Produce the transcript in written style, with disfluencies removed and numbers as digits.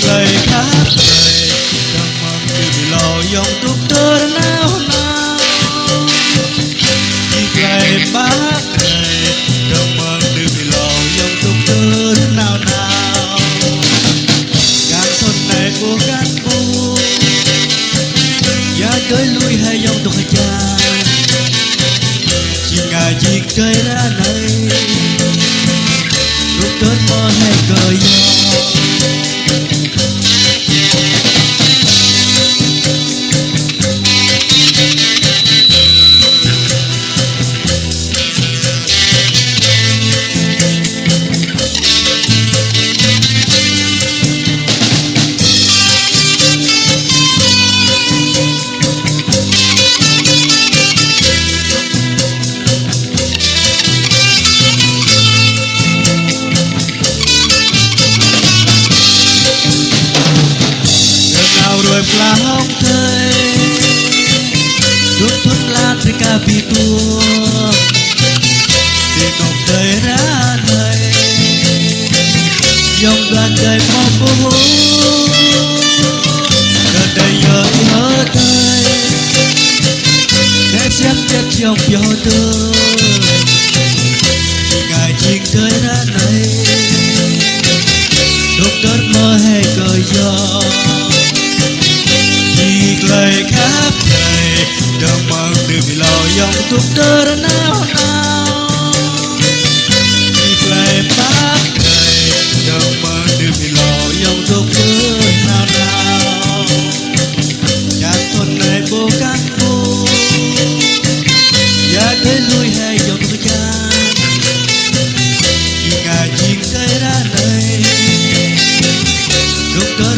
lời khắp trời đừng mong từ bị lò dòng thuốc tơ nào nào chiếc lời bác trời đừng mong từ bị lò dòng thuốc tơ nào nào càng thôn này cố gắng buông giá tới lui hay dòng thuốc cha chỉ ngài chiếc trời ra này lúc tết mơ hay cờ gió rồi pla hong thơi thuốc thuốc lan với cà phê tua để nồng đời ra đời dòng đoàn đời mong bố đời đời giờ thì hết đời nét xếp chết trong gió tơ ngày chiên đời ra này lúc tết mơ hay cờ gió lời khắp trời đừng mong từ bị lò dòng thuốc tơ nào nào chiếc lời bác trời đừng mong từ bị lò dòng thuốc tơ nào nào các thôn này vô các vô giá tới lui hay dòng thuốc cha khi ngài chiên cây ra đây lúc tơ